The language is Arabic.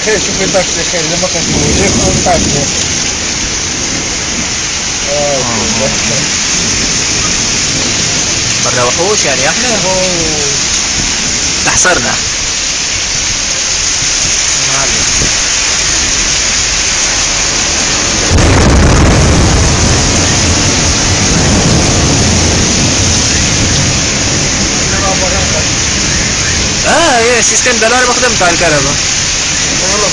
خير شوف الداكسي خير لما كنشوفو ليه كون طاحنا. برا وحوش يعني احنا تحصرنا. هي سيستم دولار بخدمته على الكهرباء. والله